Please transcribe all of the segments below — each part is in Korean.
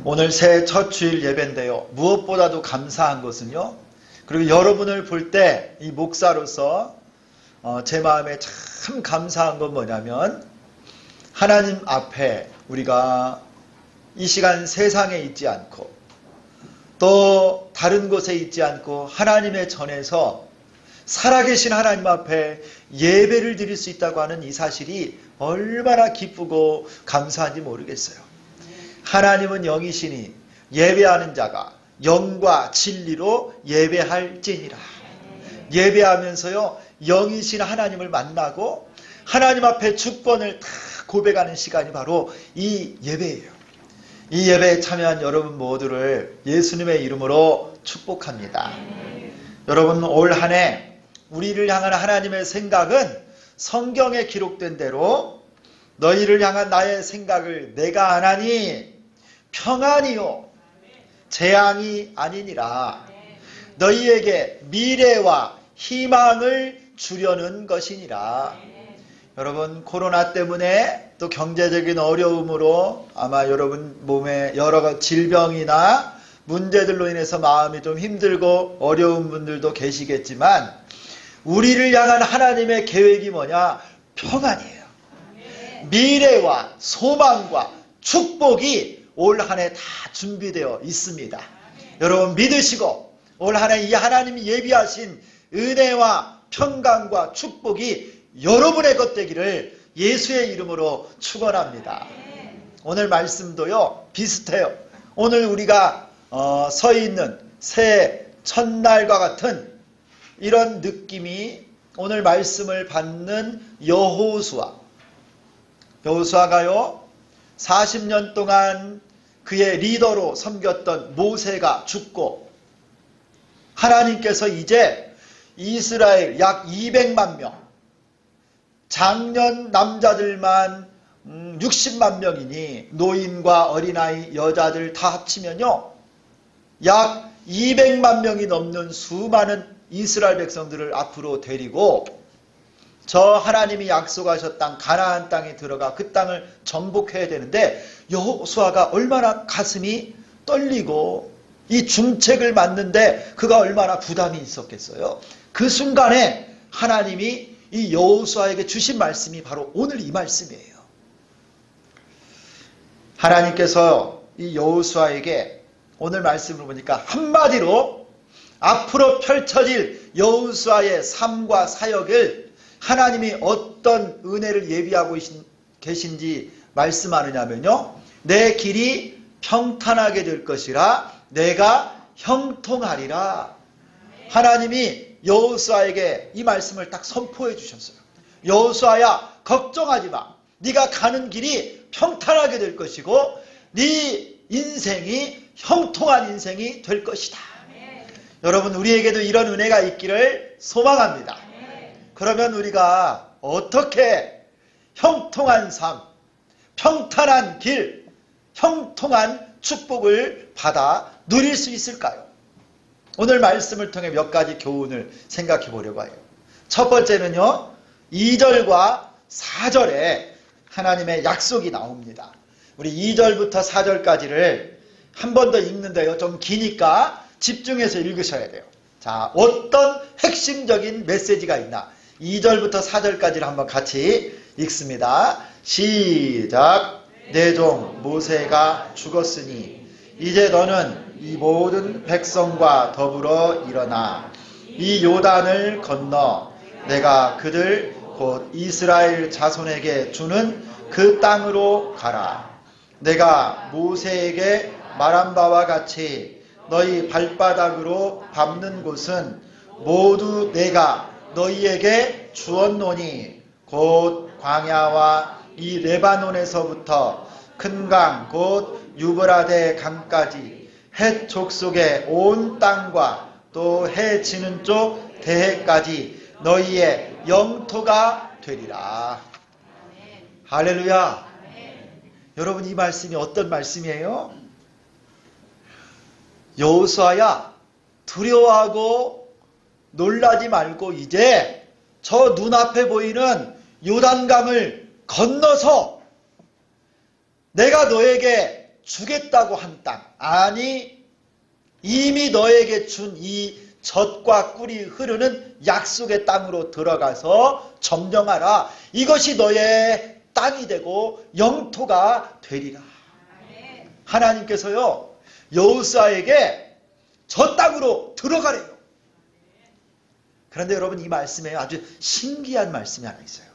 오늘 새해 첫 주일 예배인데요. 무엇보다도 감사한 것은요. 그리고 여러분을 볼 때 이 목사로서 제 마음에 참 감사한 건 뭐냐면 하나님 앞에 우리가 이 시간 세상에 있지 않고 또 다른 곳에 있지 않고 하나님의 전에서 살아계신 하나님 앞에 예배를 드릴 수 있다고 하는 이 사실이 얼마나 기쁘고 감사한지 모르겠어요. 하나님은 영이시니 예배하는 자가 영과 진리로 예배할지니라. 예배하면서요 영이신 하나님을 만나고 하나님 앞에 주권을 다 고백하는 시간이 바로 이 예배예요. 이 예배에 참여한 여러분 모두를 예수님의 이름으로 축복합니다. 여러분 올 한 해 우리를 향한 하나님의 생각은 성경에 기록된 대로 너희를 향한 나의 생각을 내가 안하니 평안이요 재앙이 아니니라. 너희에게 미래와 희망을 주려는 것이니라. 여러분 코로나 때문에 또 경제적인 어려움으로 아마 여러분 몸에 여러 질병이나 문제들로 인해서 마음이 좀 힘들고 어려운 분들도 계시겠지만 우리를 향한 하나님의 계획이 뭐냐? 평안이에요. 미래와 소망과 축복이 올 한 해 다 준비되어 있습니다. 여러분 믿으시고 올 한 해 이 하나님이 예비하신 은혜와 평강과 축복이 여러분의 것 되기를 예수의 이름으로 축원합니다. 오늘 말씀도요 비슷해요. 오늘 우리가 서 있는 새해 첫날과 같은 이런 느낌이 오늘 말씀을 받는 여호수아가요 40년 동안 그의 리더로 섬겼던 모세가 죽고 하나님께서 이제 이스라엘 약 200만 명 장년 남자들만 60만 명이니 노인과 어린아이 여자들 다 합치면요 약 200만 명이 넘는 수많은 이스라엘 백성들을 앞으로 데리고 저 하나님이 약속하셨던 땅 가나안 땅에 들어가 그 땅을 정복해야 되는데 여호수아가 얼마나 가슴이 떨리고 이 중책을 맡는데 그가 얼마나 부담이 있었겠어요. 그 순간에 하나님이 이 여호수아에게 주신 말씀이 바로 오늘 이 말씀이에요. 하나님께서 이 여호수아에게 오늘 말씀을 보니까 한마디로 앞으로 펼쳐질 여호수아의 삶과 사역을 하나님이 어떤 은혜를 예비하고 계신지 말씀하느냐면요. 내 길이 평탄하게 될 것이라 내가 형통하리라. 하나님이 여호수아에게 이 말씀을 딱 선포해 주셨어요. 여호수아야 걱정하지 마. 네가 가는 길이 평탄하게 될 것이고 네 인생이 형통한 인생이 될 것이다. 여러분 우리에게도 이런 은혜가 있기를 소망합니다. 그러면 우리가 어떻게 형통한 삶, 평탄한 길, 형통한 축복을 받아 누릴 수 있을까요? 오늘 말씀을 통해 몇 가지 교훈을 생각해 보려고 해요. 첫 번째는요. 2절과 4절에 하나님의 약속이 나옵니다. 우리 2절부터 4절까지를 한 번 더 읽는데요. 좀 기니까 집중해서 읽으셔야 돼요. 자, 어떤 핵심적인 메시지가 있나? 2절부터 4절까지를 한번 같이 읽습니다. 시작. 내 종 모세가 죽었으니 이제 너는 이 모든 백성과 더불어 일어나 이 요단을 건너 내가 그들 곧 이스라엘 자손에게 주는 그 땅으로 가라. 내가 모세에게 말한 바와 같이 너희 발바닥으로 밟는 곳은 모두 내가 너희에게 주었노니 곧 광야와 이 레바논에서부터 큰 강 곧 유브라데 강까지 헷 족속의 온 땅과 또 해 지는 쪽 대해까지 너희의 영토가 되리라. 할렐루야. 여러분 이 말씀이 어떤 말씀이에요? 여호수아야 두려워하고 놀라지 말고 이제 저 눈앞에 보이는 요단강을 건너서 내가 너에게 주겠다고 한 땅, 아니 이미 너에게 준 이 젖과 꿀이 흐르는 약속의 땅으로 들어가서 점령하라. 이것이 너의 땅이 되고 영토가 되리라. 하나님께서요, 여호수아에게 저 땅으로 들어가래요. 그런데 여러분, 이 말씀에 아주 신기한 말씀이 하나 있어요.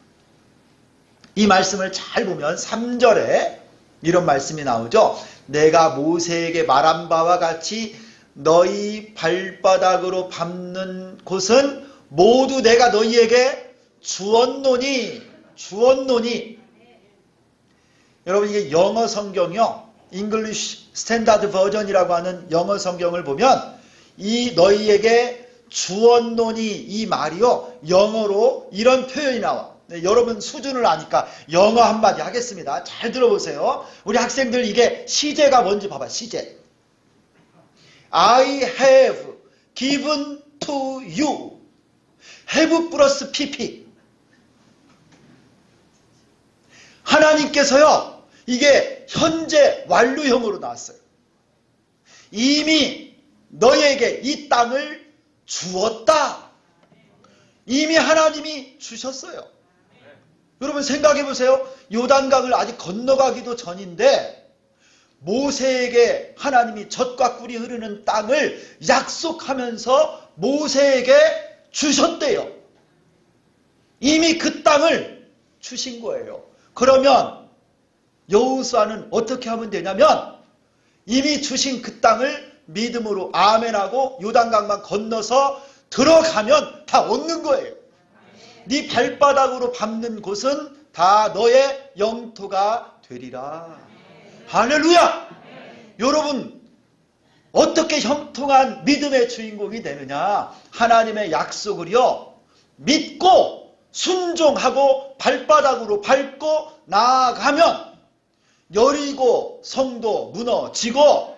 이 말씀을 잘 보면 3절에 이런 말씀이 나오죠. 내가 모세에게 말한 바와 같이 너희 발바닥으로 밟는 곳은 모두 내가 너희에게 주었노니. 여러분, 이게 영어 성경이요, English Standard Version이라고 하는 영어 성경을 보면 이 너희에게 주었노니 이 말이요, 영어로 이런 표현이 나와. 네, 여러분 수준을 아니까 영어 한마디 하겠습니다. 잘 들어보세요. 우리 학생들, 이게 시제가 뭔지 봐봐. 시제. I have given to you. have 플러스 pp. 하나님께서요, 이게 현재 완료형으로 나왔어요. 이미 너에게 이 땅을 주었다. 이미 하나님이 주셨어요. 여러분 생각해 보세요. 요단강을 아직 건너가기도 전인데 모세에게 하나님이 젖과 꿀이 흐르는 땅을 약속하면서 모세에게 주셨대요. 이미 그 땅을 주신 거예요. 그러면 여호수아는 어떻게 하면 되냐면 이미 주신 그 땅을 믿음으로 아멘하고 요단강만 건너서 들어가면 다 얻는 거예요. 네 발바닥으로 밟는 곳은 다 너의 영토가 되리라. 할렐루야! 여러분, 어떻게 형통한 믿음의 주인공이 되느냐? 하나님의 약속을요, 믿고 순종하고 발바닥으로 밟고 나아가면 여리고 성도 무너지고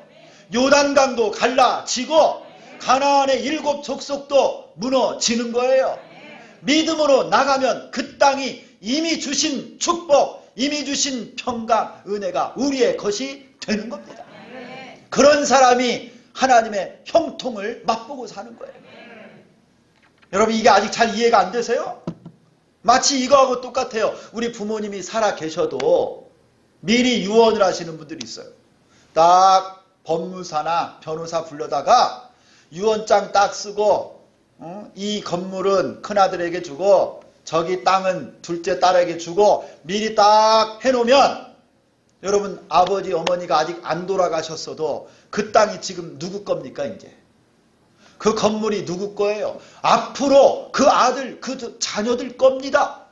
요단강도 갈라지고 가나안의 7 족속도 무너지는 거예요. 믿음으로 나가면 그 땅이 이미 주신 축복, 이미 주신 평강, 은혜가 우리의 것이 되는 겁니다. 그런 사람이 하나님의 형통을 맛보고 사는 거예요. 여러분, 이게 아직 잘 이해가 안 되세요? 마치 이거하고 똑같아요. 우리 부모님이 살아 계셔도 미리 유언을 하시는 분들이 있어요. 딱 법무사나 변호사 불러다가 유언장 딱 쓰고, 이 건물은 큰아들에게 주고 저기 땅은 둘째 딸에게 주고 미리 딱 해놓으면, 여러분, 아버지 어머니가 아직 안 돌아가셨어도 그 땅이 지금 누구 겁니까? 이제 그 건물이 누구 거예요? 앞으로 그 아들, 그 자녀들 겁니다.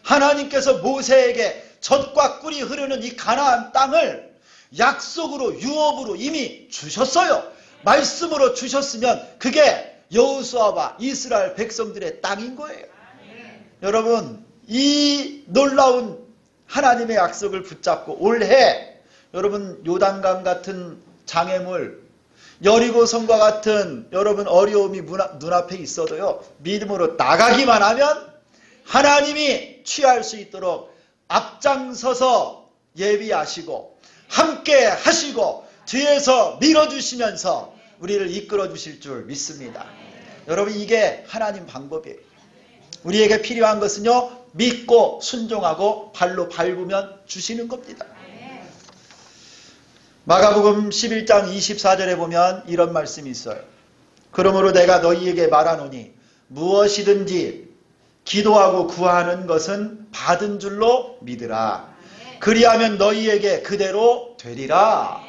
하나님께서 모세에게 젖과 꿀이 흐르는 이 가나안 땅을 약속으로, 유업으로 이미 주셨어요. 말씀으로 주셨으면 그게 여호수아와 이스라엘 백성들의 땅인 거예요. 여러분, 이 놀라운 하나님의 약속을 붙잡고 올해 여러분 요단강 같은 장애물, 여리고성과 같은 여러분 어려움이 눈앞에 있어도요, 믿음으로 나가기만 하면 하나님이 취할 수 있도록 앞장서서 예비하시고 함께 하시고 뒤에서 밀어주시면서 우리를 이끌어 주실 줄 믿습니다. 여러분, 이게 하나님 방법이에요. 우리에게 필요한 것은요, 믿고 순종하고 발로 밟으면 주시는 겁니다. 마가복음 11장 24절에 보면 이런 말씀이 있어요. 그러므로 내가 너희에게 말하노니 무엇이든지 기도하고 구하는 것은 받은 줄로 믿으라. 그리하면 너희에게 그대로 되리라.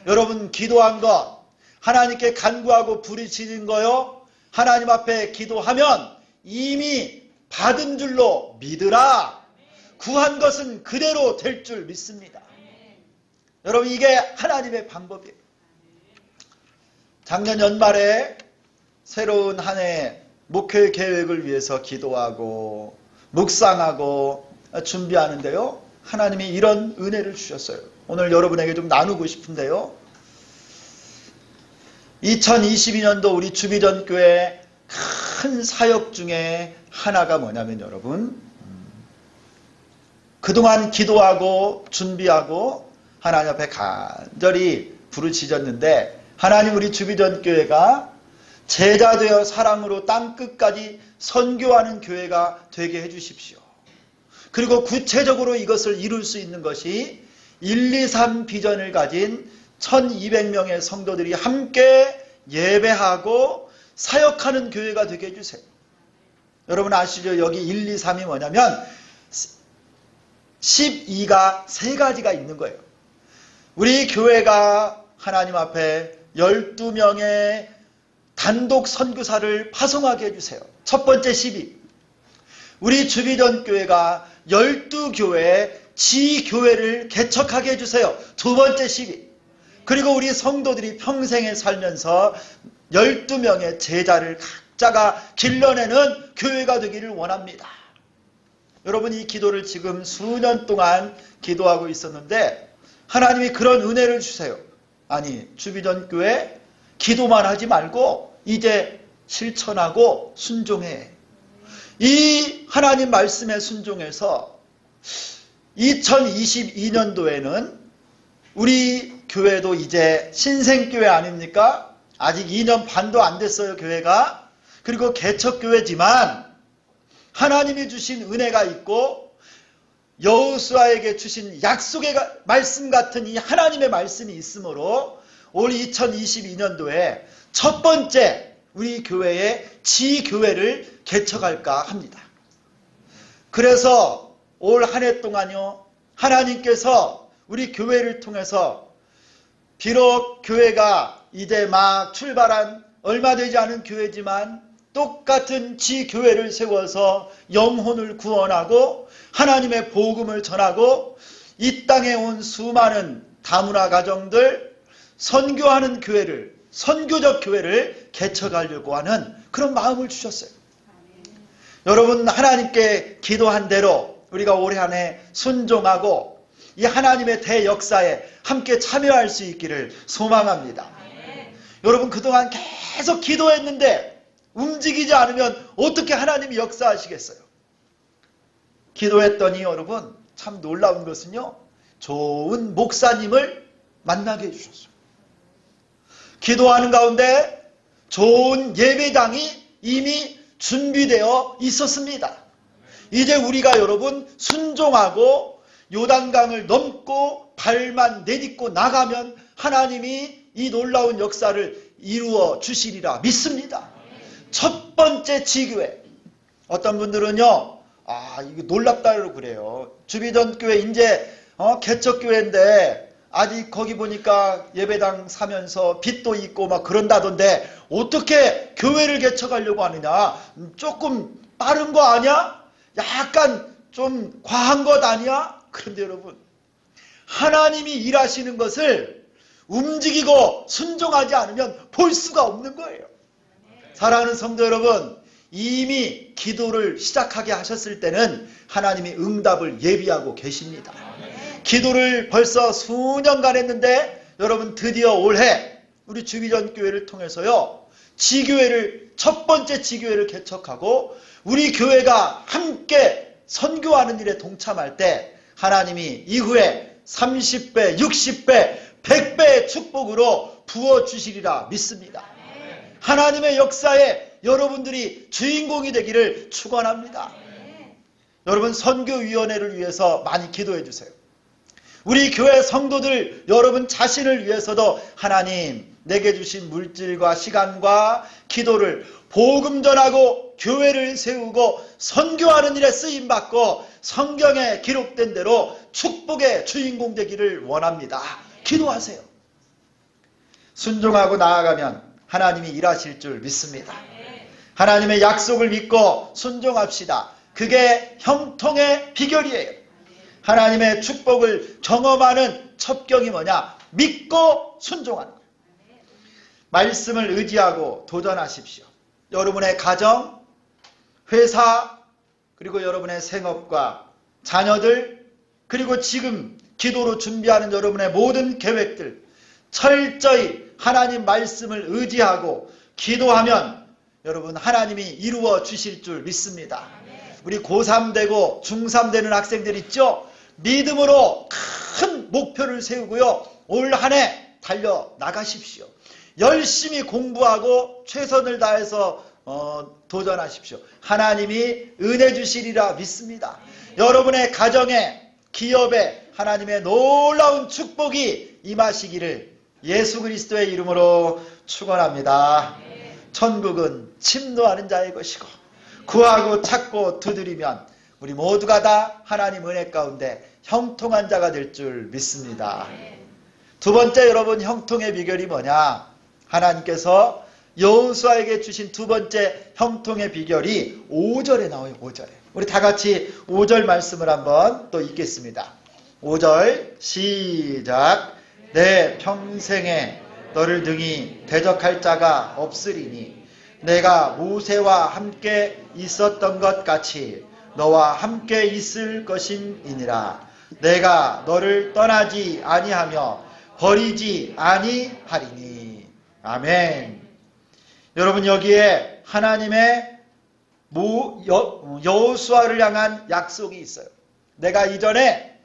여러분, 기도한 것, 하나님께 간구하고 부르짖은 거요, 하나님 앞에 기도하면 이미 받은 줄로 믿으라. 구한 것은 그대로 될 줄 믿습니다. 여러분, 이게 하나님의 방법이에요. 작년 연말에 새로운 한 해 목회 계획을 위해서 기도하고 묵상하고 준비하는데요, 하나님이 이런 은혜를 주셨어요. 오늘 여러분에게 좀 나누고 싶은데요, 2022년도 우리 주비전교회 큰 사역 중에 하나가 뭐냐면, 여러분, 그동안 기도하고 준비하고 하나님 앞에 간절히 부르짖었는데 하나님 우리 주비전교회가 제자 되어 사랑으로 땅끝까지 선교하는 교회가 되게 해주십시오. 그리고 구체적으로 이것을 이룰 수 있는 것이 1, 2, 3 비전을 가진 1200명의 성도들이 함께 예배하고 사역하는 교회가 되게 해주세요. 여러분 아시죠? 여기 1, 2, 3이 뭐냐면 12가 세 가지가 있는 거예요. 우리 교회가 하나님 앞에 12명의 단독 선교사를 파송하게 해주세요. 첫 번째 12. 우리 주비전교회가 12교회 지교회를 개척하게 해주세요. 두 번째 12. 그리고 우리 성도들이 평생에 살면서 12명의 제자를 각자가 길러내는 교회가 되기를 원합니다. 여러분 이 기도를 지금 수년 동안 기도하고 있었는데 하나님이 그런 은혜를 주세요. 아니 주비전교회 기도만 하지 말고 이제 실천하고 순종해. 이 하나님 말씀에 순종해서 2022년도에는 우리 교회도 이제 신생교회 아닙니까? 아직 2년 반도 안 됐어요 교회가. 그리고 개척교회지만 하나님이 주신 은혜가 있고 여호수아에게 주신 약속의 말씀 같은 이 하나님의 말씀이 있으므로 올 2022년도에 첫 번째 우리 교회의 지교회를 개척할까 합니다. 그래서 올 한 해 동안요 하나님께서 우리 교회를 통해서 비록 교회가 이제 막 출발한 얼마 되지 않은 교회지만 똑같은 지교회를 세워서 영혼을 구원하고 하나님의 복음을 전하고 이 땅에 온 수많은 다문화 가정들 선교하는 교회를 선교적 교회를 개척하려고 하는 그런 마음을 주셨어요. 여러분 하나님께 기도한 대로 우리가 올해 한 해 순종하고 이 하나님의 대역사에 함께 참여할 수 있기를 소망합니다. 여러분 그동안 계속 기도했는데 움직이지 않으면 어떻게 하나님이 역사하시겠어요? 기도했더니 여러분 참 놀라운 것은요 좋은 목사님을 만나게 해주셨어요. 기도하는 가운데 좋은 예배당이 이미 준비되어 있었습니다. 이제 우리가 여러분 순종하고 요단강을 넘고 발만 내딛고 나가면 하나님이 이 놀라운 역사를 이루어 주시리라 믿습니다. 첫 번째 지교회. 어떤 분들은요 이거 놀랍다고 그래요. 주비전교회 이제 개척교회인데 아직 거기 보니까 예배당 사면서 빚도 있고 막 그런다던데 어떻게 교회를 개척하려고 하느냐? 조금 빠른 거 아니야? 약간 좀 과한 것 아니야? 그런데 여러분 하나님이 일하시는 것을 움직이고 순종하지 않으면 볼 수가 없는 거예요. 사랑하는 성도 여러분 이미 기도를 시작하게 하셨을 때는 하나님이 응답을 예비하고 계십니다. 기도를 벌써 수년간 했는데 여러분 드디어 올해 우리 주비전교회를 통해서요 지교회를 첫 번째 지교회를 개척하고 우리 교회가 함께 선교하는 일에 동참할 때 하나님이 이후에 30배, 60배, 100배의 축복으로 부어주시리라 믿습니다. 하나님의 역사에 여러분들이 주인공이 되기를 축원합니다. 여러분 선교위원회를 위해서 많이 기도해 주세요. 우리 교회 성도들 여러분 자신을 위해서도 하나님 내게 주신 물질과 시간과 기도를 복음 전하고 교회를 세우고 선교하는 일에 쓰임받고 성경에 기록된 대로 축복의 주인공 되기를 원합니다. 기도하세요. 순종하고 나아가면 하나님이 일하실 줄 믿습니다. 하나님의 약속을 믿고 순종합시다. 그게 형통의 비결이에요. 하나님의 축복을 경험하는 첩경이 뭐냐? 믿고 순종하는 거예요. 말씀을 의지하고 도전하십시오. 여러분의 가정, 회사, 그리고 여러분의 생업과 자녀들, 그리고 지금 기도로 준비하는 여러분의 모든 계획들 철저히 하나님 말씀을 의지하고 기도하면 여러분 하나님이 이루어 주실 줄 믿습니다. 우리 고3 되고 중3 되는 학생들 있죠? 믿음으로 큰 목표를 세우고요. 올 한 해 달려나가십시오. 열심히 공부하고 최선을 다해서 도전하십시오. 하나님이 은혜 주시리라 믿습니다. 여러분의 가정에, 기업에 하나님의 놀라운 축복이 임하시기를 예수 그리스도의 이름으로 축원합니다. 천국은 침노하는 자의 것이고 구하고 찾고 두드리면 우리 모두가 다 하나님 은혜 가운데 형통한 자가 될 줄 믿습니다. 두 번째, 여러분, 형통의 비결이 뭐냐? 하나님께서 여호수아에게 주신 두 번째 형통의 비결이 5절에 나와요. 5절에. 우리 다 같이 5절 말씀을 한번 또 읽겠습니다. 5절 시작. 내 평생에 너를 등이 대적할 자가 없으리니 내가 모세와 함께 있었던 것 같이 너와 함께 있을 것임이니라. 내가 너를 떠나지 아니하며 버리지 아니하리니. 아멘. 여러분, 여기에 하나님의 여호수아를 향한 약속이 있어요. 내가 이전에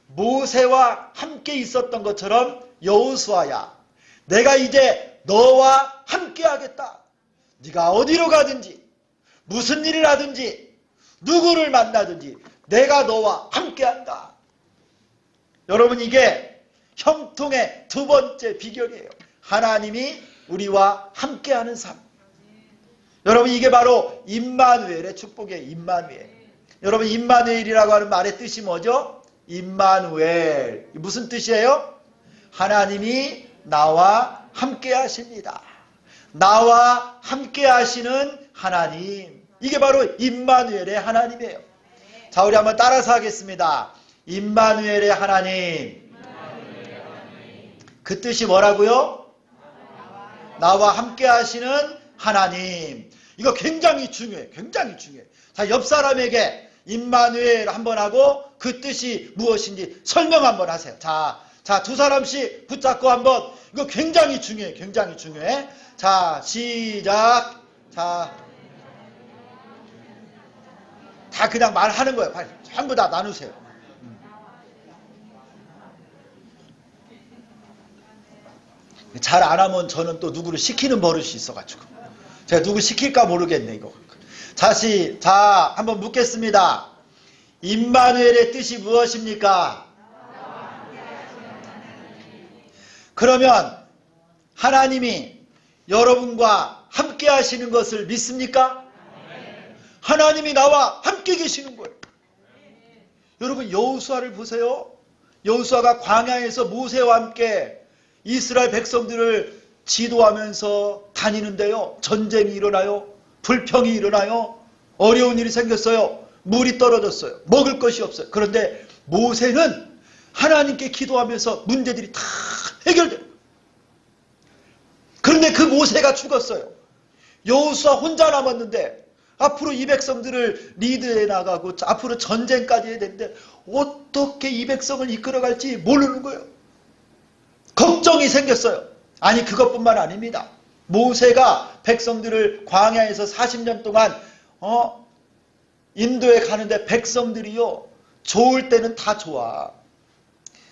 모세와 함께 있었던 것처럼 여호수아야, 내가 이제 너와 함께 하겠다. 네가 어디로 가든지 무슨 일을 하든지 누구를 만나든지 내가 너와 함께 한다. 여러분, 이게 형통의 두 번째 비결이에요. 하나님이 우리와 함께하는 삶. 여러분, 이게 바로 임마누엘의 축복이에요. 임마누엘. 여러분, 임마누엘이라고 하는 말의 뜻이 뭐죠? 임마누엘. 무슨 뜻이에요? 하나님이 나와 함께 하십니다. 나와 함께 하시는 하나님. 이게 바로 임마누엘의 하나님이에요. 자, 우리 한번 따라서 하겠습니다. 임마누엘의 하나님. 그 뜻이 뭐라고요? 나와 함께 하시는 하나님. 이거 굉장히 중요해. 굉장히 중요해. 자, 옆 사람에게 임마누엘 한번 하고 그 뜻이 무엇인지 설명 한번 하세요. 자, 두 사람씩 붙잡고 한번. 이거 굉장히 중요해. 굉장히 중요해. 자, 시작. 자, 다 그냥 말하는 거예요. 전부 다 나누세요. 잘 안 하면 저는 또 누구를 시키는 버릇이 있어가지고 제가 누구 시킬까 모르겠네 이거. 자, 한번 묻겠습니다. 임마누엘의 뜻이 무엇입니까? 그러면 하나님이 여러분과 함께 하시는 것을 믿습니까? 하나님이 나와 함께 계시는 거예요. 여러분, 여호수아를 보세요. 여호수아가 광야에서 모세와 함께 이스라엘 백성들을 지도하면서 다니는데요. 전쟁이 일어나요. 불평이 일어나요. 어려운 일이 생겼어요. 물이 떨어졌어요. 먹을 것이 없어요. 그런데 모세는 하나님께 기도하면서 문제들이 다 해결돼요. 그런데 그 모세가 죽었어요. 여호수아 혼자 남았는데 앞으로 이 백성들을 리드해 나가고 앞으로 전쟁까지 해야 되는데 어떻게 이 백성을 이끌어갈지 모르는 거예요. 걱정이 생겼어요. 아니, 그것뿐만 아닙니다. 모세가 백성들을 광야에서 40년 동안 인도에 가는데 백성들이요, 좋을 때는 다 좋아.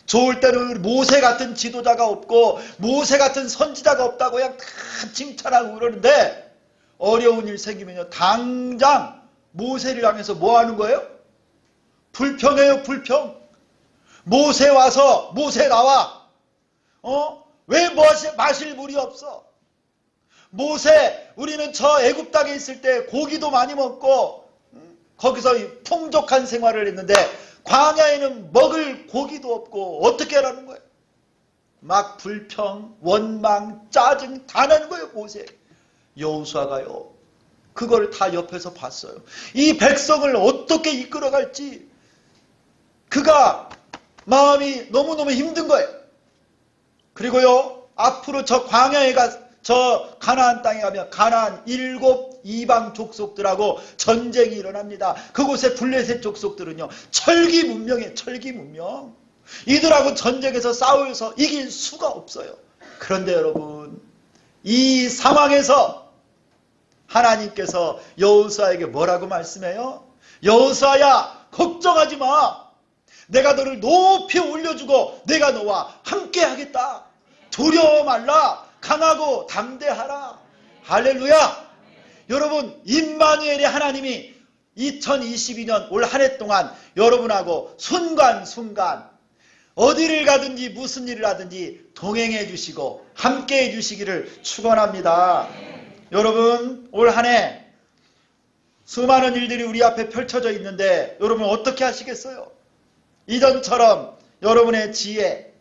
좋을 때는 모세 같은 지도자가 없고 모세 같은 선지자가 없다고 그냥 다 칭찬하고 그러는데 어려운 일 생기면요, 당장 모세를 향해서 뭐 하는 거예요? 불평해요. 불평. 모세 와서, 모세 나와. 왜 마실 물이 없어? 모세, 우리는 저 애굽 땅에 있을 때 고기도 많이 먹고 거기서 풍족한 생활을 했는데 광야에는 먹을 고기도 없고 어떻게 하라는 거예요? 막 불평, 원망, 짜증 다 나는 거예요. 모세. 여호수아가요, 그걸 다 옆에서 봤어요. 이 백성을 어떻게 이끌어갈지 그가 마음이 너무너무 힘든 거예요. 그리고요, 앞으로 저 광야에 저 가나안 땅에 가면 가나안 7 이방 족속들하고 전쟁이 일어납니다. 그곳의 블레셋 족속들은요, 철기 문명이에요. 철기 문명. 이들하고 전쟁에서 싸워서 이길 수가 없어요. 그런데 여러분, 이 상황에서 하나님께서 여호수아에게 뭐라고 말씀해요? 여호수아야, 걱정하지 마. 내가 너를 높이 올려주고 내가 너와 함께 하겠다. 두려워 말라. 강하고 담대하라. 할렐루야. 여러분, 임마누엘의 하나님이 2022년 올 한 해 동안 여러분하고 순간순간 어디를 가든지 무슨 일을 하든지 동행해 주시고 함께 해 주시기를 축원합니다. 여러분, 올 한 해 수많은 일들이 우리 앞에 펼쳐져 있는데 여러분 어떻게 하시겠어요? 이전처럼 여러분의 지혜,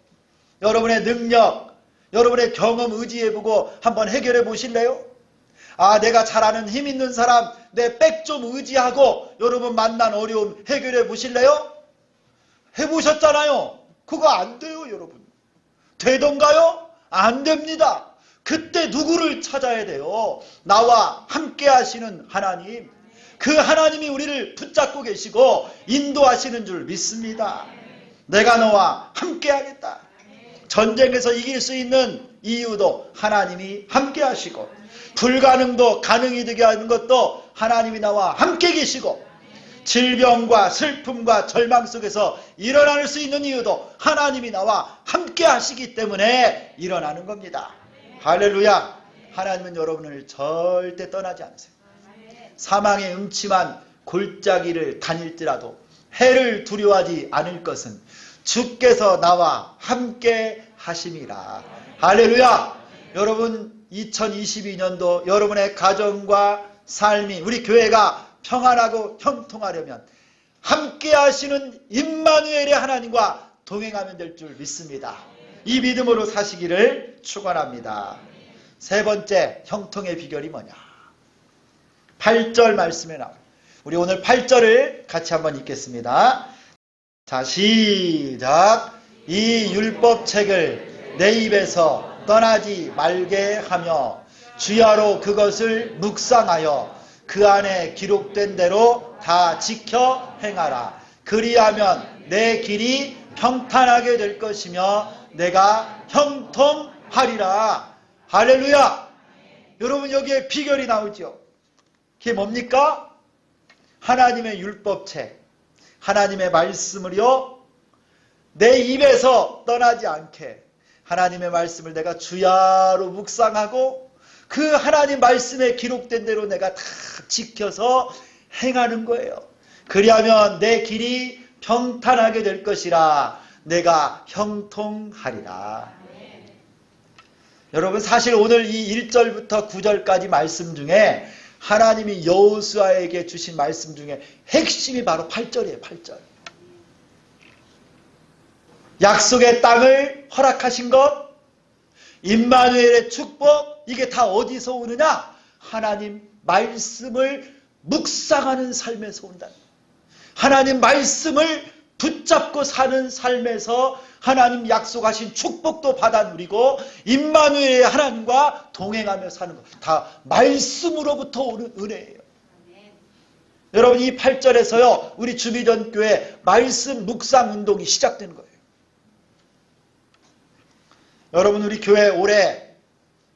여러분의 능력, 여러분의 경험 의지해보고 한번 해결해 보실래요? 내가 잘 아는 힘 있는 사람, 내 백 좀 의지하고 여러분 만난 어려움 해결해 보실래요? 해보셨잖아요. 그거 안 돼요, 여러분. 되던가요? 안 됩니다. 그때 누구를 찾아야 돼요? 나와 함께 하시는 하나님. 그 하나님이 우리를 붙잡고 계시고 인도하시는 줄 믿습니다. 내가 너와 함께 하겠다. 전쟁에서 이길 수 있는 이유도 하나님이 함께 하시고, 불가능도 가능이 되게 하는 것도 하나님이 나와 함께 계시고, 질병과 슬픔과 절망 속에서 일어날 수 있는 이유도 하나님이 나와 함께 하시기 때문에 일어나는 겁니다. 할렐루야. 하나님은 여러분을 절대 떠나지 않으세요. 사망의 음침한 골짜기를 다닐지라도 해를 두려워하지 않을 것은 주께서 나와 함께 하심이라. 할렐루야. 여러분, 2022년도 여러분의 가정과 삶이, 우리 교회가 평안하고 형통하려면 함께 하시는 임마누엘의 하나님과 동행하면 될 줄 믿습니다. 이 믿음으로 사시기를 축원합니다. 세 번째 형통의 비결이 뭐냐? 8절 말씀에 나와요. 우리 오늘 8절을 같이 한번 읽겠습니다. 자, 시작. 이 율법책을 내 입에서 떠나지 말게 하며 주야로 그것을 묵상하여 그 안에 기록된 대로 다 지켜 행하라. 그리하면 내 길이 평탄하게 될 것이며 내가 형통하리라. 할렐루야. 여러분, 여기에 비결이 나오죠. 그게 뭡니까? 하나님의 율법책, 하나님의 말씀을요, 내 입에서 떠나지 않게 하나님의 말씀을 내가 주야로 묵상하고 그 하나님 말씀에 기록된 대로 내가 다 지켜서 행하는 거예요. 그리하면 내 길이 평탄하게 될 것이라. 내가 형통하리라. 여러분, 사실 오늘 이 1절부터 9절까지 말씀 중에 하나님이 여호수아에게 주신 말씀 중에 핵심이 바로 8절이에요. 8절. 약속의 땅을 허락하신 것, 임마누엘의 축복, 이게 다 어디서 오느냐? 하나님 말씀을 묵상하는 삶에서 온다. 하나님 말씀을 붙잡고 사는 삶에서 하나님 약속하신 축복도 받아 누리고 임마누엘의 하나님과 동행하며 사는 것, 다 말씀으로부터 오는 은혜예요. 여러분, 이 8절에서요 우리 주미전교회 말씀 묵상 운동이 시작된 거예요. 여러분, 우리 교회 올해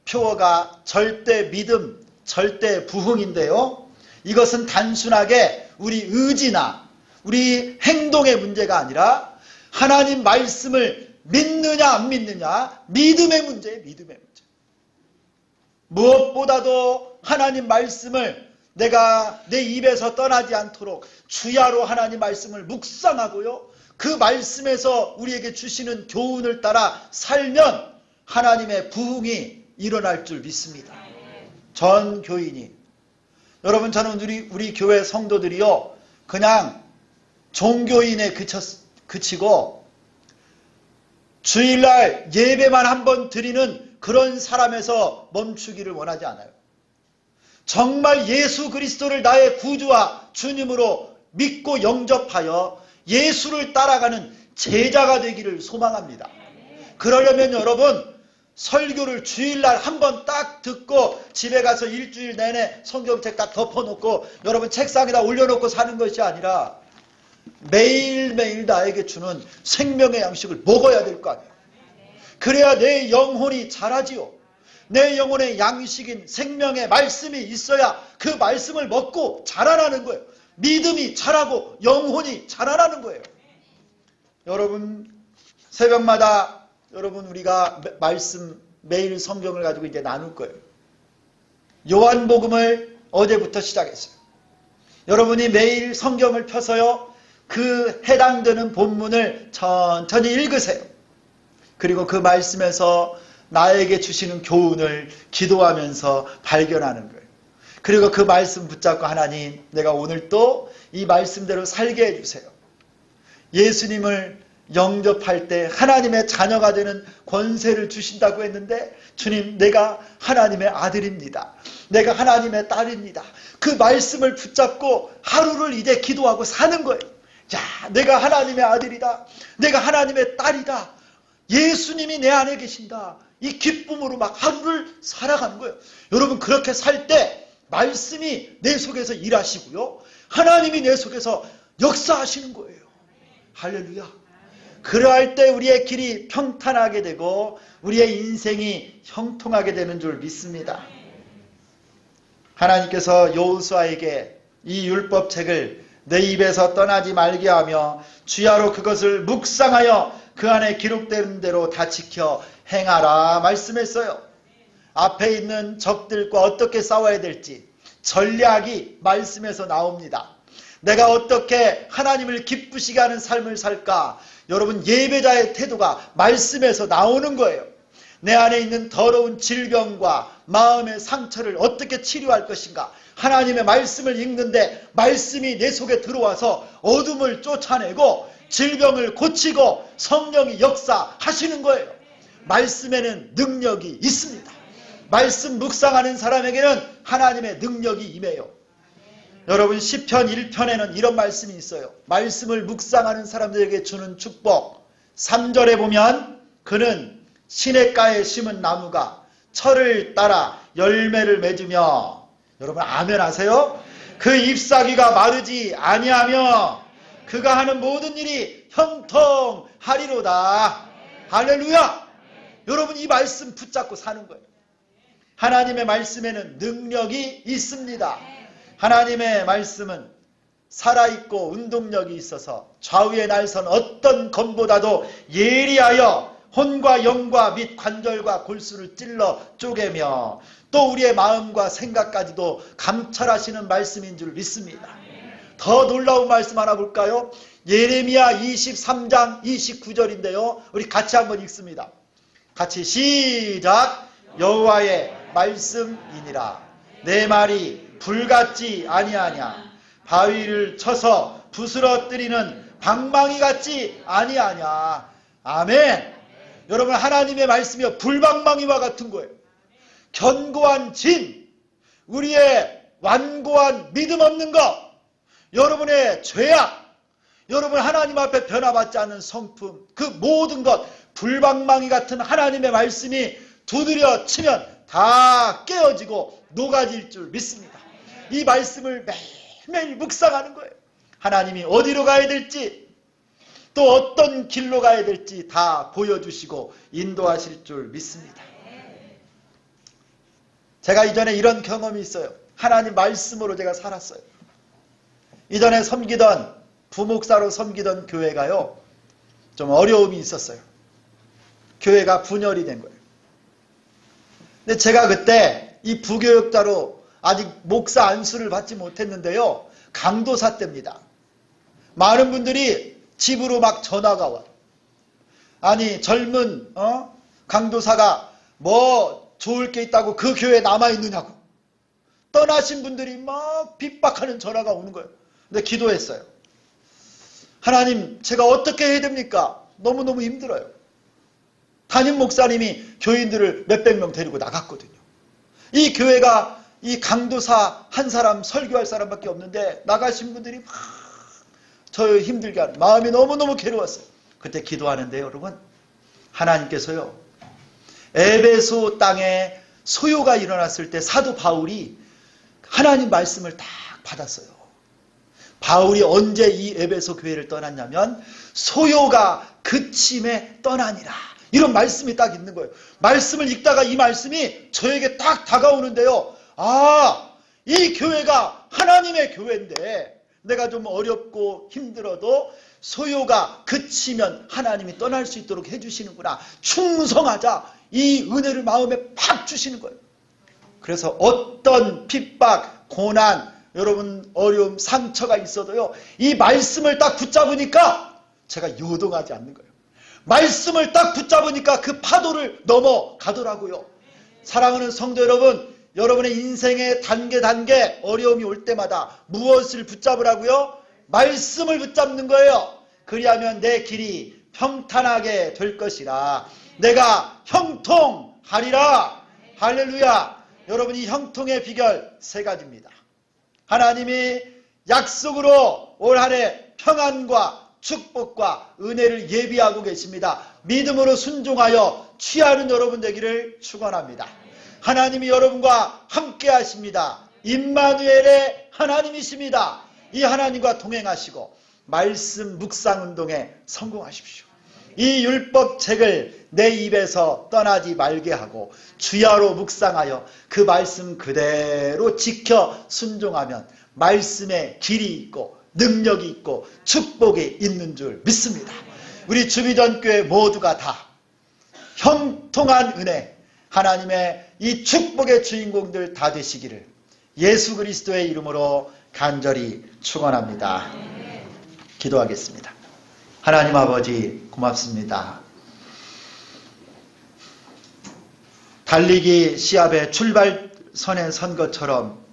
표어가 절대 믿음, 절대 부흥인데요, 이것은 단순하게 우리 의지나 우리 행동의 문제가 아니라 하나님 말씀을 믿느냐 안 믿느냐, 믿음의 문제예요. 믿음의 문제. 무엇보다도 하나님 말씀을 내가 내 입에서 떠나지 않도록 주야로 하나님 말씀을 묵상하고요, 그 말씀에서 우리에게 주시는 교훈을 따라 살면 하나님의 부흥이 일어날 줄 믿습니다. 전 교인이, 여러분, 저는 우리 교회 성도들이요 그냥 종교인에 그치고 주일날 예배만 한번 드리는 그런 사람에서 멈추기를 원하지 않아요. 정말 예수 그리스도를 나의 구주와 주님으로 믿고 영접하여 예수를 따라가는 제자가 되기를 소망합니다. 그러려면 여러분, 설교를 주일날 한번 딱 듣고 집에 가서 일주일 내내 성경책 딱 덮어놓고 여러분 책상에다 올려놓고 사는 것이 아니라 매일매일 나에게 주는 생명의 양식을 먹어야 될 거 아니에요. 그래야 내 영혼이 자라지요. 내 영혼의 양식인 생명의 말씀이 있어야 그 말씀을 먹고 자라나는 거예요. 믿음이 자라고 영혼이 자라나는 거예요. 여러분 새벽마다 여러분 우리가 말씀 매일 성경을 가지고 이제 나눌 거예요. 요한복음을 어제부터 시작했어요. 여러분이 매일 성경을 펴서요. 그 해당되는 본문을 천천히 읽으세요. 그리고 그 말씀에서 나에게 주시는 교훈을 기도하면서 발견하는 거예요. 그리고 그 말씀 붙잡고 하나님 내가 오늘 또 이 말씀대로 살게 해주세요. 예수님을 영접할 때 하나님의 자녀가 되는 권세를 주신다고 했는데 주님 내가 하나님의 아들입니다. 내가 하나님의 딸입니다. 그 말씀을 붙잡고 하루를 이제 기도하고 사는 거예요. 자, 내가 하나님의 아들이다. 내가 하나님의 딸이다. 예수님이 내 안에 계신다. 이 기쁨으로 막 하루를 살아가는 거예요. 여러분 그렇게 살 때 말씀이 내 속에서 일하시고요. 하나님이 내 속에서 역사하시는 거예요. 할렐루야. 그러할 때 우리의 길이 평탄하게 되고 우리의 인생이 형통하게 되는 줄 믿습니다. 하나님께서 여호수아에게 이 율법책을 내 입에서 떠나지 말게 하며 주야로 그것을 묵상하여 그 안에 기록된 대로 다 지켜 행하라 말씀했어요. 앞에 있는 적들과 어떻게 싸워야 될지 전략이 말씀에서 나옵니다. 내가 어떻게 하나님을 기쁘시게 하는 삶을 살까? 여러분 예배자의 태도가 말씀에서 나오는 거예요. 내 안에 있는 더러운 질병과 마음의 상처를 어떻게 치료할 것인가? 하나님의 말씀을 읽는데 말씀이 내 속에 들어와서 어둠을 쫓아내고 질병을 고치고 성령이 역사하시는 거예요. 말씀에는 능력이 있습니다. 말씀 묵상하는 사람에게는 하나님의 능력이 임해요. 여러분 시편 1편에는 이런 말씀이 있어요. 말씀을 묵상하는 사람들에게 주는 축복. 3절에 보면 그는 시냇가에 심은 나무가 철을 따라 열매를 맺으며 여러분 아멘 하세요? 그 잎사귀가 마르지 아니하며 그가 하는 모든 일이 형통하리로다. 할렐루야. 여러분 이 말씀 붙잡고 사는 거예요. 하나님의 말씀에는 능력이 있습니다. 하나님의 말씀은 살아있고 운동력이 있어서 좌우의 날선 어떤 검보다도 예리하여 혼과 영과 및 관절과 골수를 찔러 쪼개며 또 우리의 마음과 생각까지도 감찰하시는 말씀인 줄 믿습니다. 더 놀라운 말씀 하나 볼까요? 예레미야 23장 29절인데요. 우리 같이 한번 읽습니다. 같이 시작. 여호와의 말씀이니라. 내 말이 불같지 아니하냐. 바위를 쳐서 부스러뜨리는 방망이 같지 아니하냐. 아멘. 여러분 하나님의 말씀이 불방망이와 같은 거예요. 견고한 진, 우리의 완고한 믿음 없는 것, 여러분의 죄악, 여러분 하나님 앞에 변화받지 않는 성품, 그 모든 것 불방망이 같은 하나님의 말씀이 두드려 치면 다 깨어지고 녹아질 줄 믿습니다. 이 말씀을 매일매일 묵상하는 거예요. 하나님이 어디로 가야 될지 또 어떤 길로 가야 될지 다 보여주시고 인도하실 줄 믿습니다. 제가 이전에 이런 경험이 있어요. 하나님 말씀으로 제가 살았어요. 이전에 섬기던 부목사로 섬기던 교회가요. 좀 어려움이 있었어요. 교회가 분열이 된 거예요. 근데 제가 그때 이 부교육자로 아직 목사 안수를 받지 못했는데요. 강도사 때입니다. 많은 분들이 집으로 막 전화가 와요. 아니 젊은 강도사가 뭐 좋을 게 있다고 그 교회에 남아있느냐고. 떠나신 분들이 막 핍박하는 전화가 오는 거예요. 근데 기도했어요. 하나님 제가 어떻게 해야 됩니까? 너무너무 힘들어요. 담임 목사님이 교인들을 몇백 명 데리고 나갔거든요. 이 교회가 이 강도사 한 사람 설교할 사람밖에 없는데 나가신 분들이 막 저 힘들게 하는 마음이 너무너무 괴로웠어요. 그때 기도하는데 여러분 하나님께서요 에베소 땅에 소요가 일어났을 때 사도 바울이 하나님 말씀을 딱 받았어요. 바울이 언제 이 에베소 교회를 떠났냐면 소요가 그침에 떠나니라. 이런 말씀이 딱 있는 거예요. 말씀을 읽다가 이 말씀이 저에게 딱 다가오는데요. 아, 이 교회가 하나님의 교회인데 내가 좀 어렵고 힘들어도 소요가 그치면 하나님이 떠날 수 있도록 해주시는구나. 충성하자. 이 은혜를 마음에 팍 주시는 거예요. 그래서 어떤 핍박, 고난, 여러분 어려움, 상처가 있어도요, 이 말씀을 딱 붙잡으니까 제가 요동하지 않는 거예요. 말씀을 딱 붙잡으니까 그 파도를 넘어가더라고요. 사랑하는 성도 여러분, 여러분의 인생의 단계 어려움이 올 때마다 무엇을 붙잡으라고요? 말씀을 붙잡는 거예요. 그리하면 내 길이 평탄하게 될 것이라. 내가 형통하리라. 할렐루야. 여러분이 형통의 비결 3가지입니다. 하나님이 약속으로 올 한 해 평안과 축복과 은혜를 예비하고 계십니다. 믿음으로 순종하여 취하는 여러분 되기를 축원합니다. 하나님이 여러분과 함께 하십니다. 임마누엘의 하나님이십니다. 이 하나님과 동행하시고 말씀 묵상 운동에 성공하십시오. 이 율법책을 내 입에서 떠나지 말게 하고 주야로 묵상하여 그 말씀 그대로 지켜 순종하면 말씀에 길이 있고 능력이 있고 축복이 있는 줄 믿습니다. 우리 주비전교회 모두가 다 형통한 은혜, 하나님의 이 축복의 주인공들 다 되시기를 예수 그리스도의 이름으로 간절히 축원합니다. 기도하겠습니다. 하나님 아버지 고맙습니다. 달리기 시합의 출발선에 선 것처럼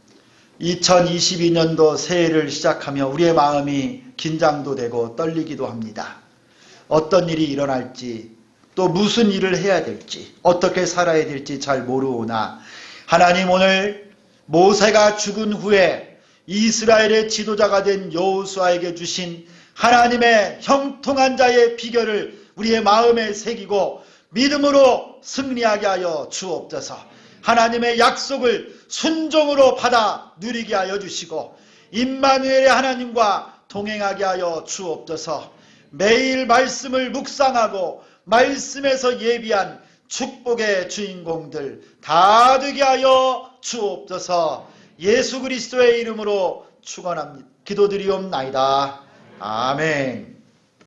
2022년도 새해를 시작하며 우리의 마음이 긴장도 되고 떨리기도 합니다. 어떤 일이 일어날지, 또 무슨 일을 해야 될지, 어떻게 살아야 될지 잘 모르오나 하나님, 오늘 모세가 죽은 후에 이스라엘의 지도자가 된 여호수아에게 주신 하나님의 형통한 자의 비결을 우리의 마음에 새기고 믿음으로 승리하게 하여 주옵소서. 하나님의 약속을 순종으로 받아 누리게 하여 주시고 임마누엘의 하나님과 동행하게 하여 주옵소서. 매일 말씀을 묵상하고 말씀에서 예비한 축복의 주인공들 다 되게 하여 주옵소서. 예수 그리스도의 이름으로 축원합니다. 기도드리옵나이다. 아멘.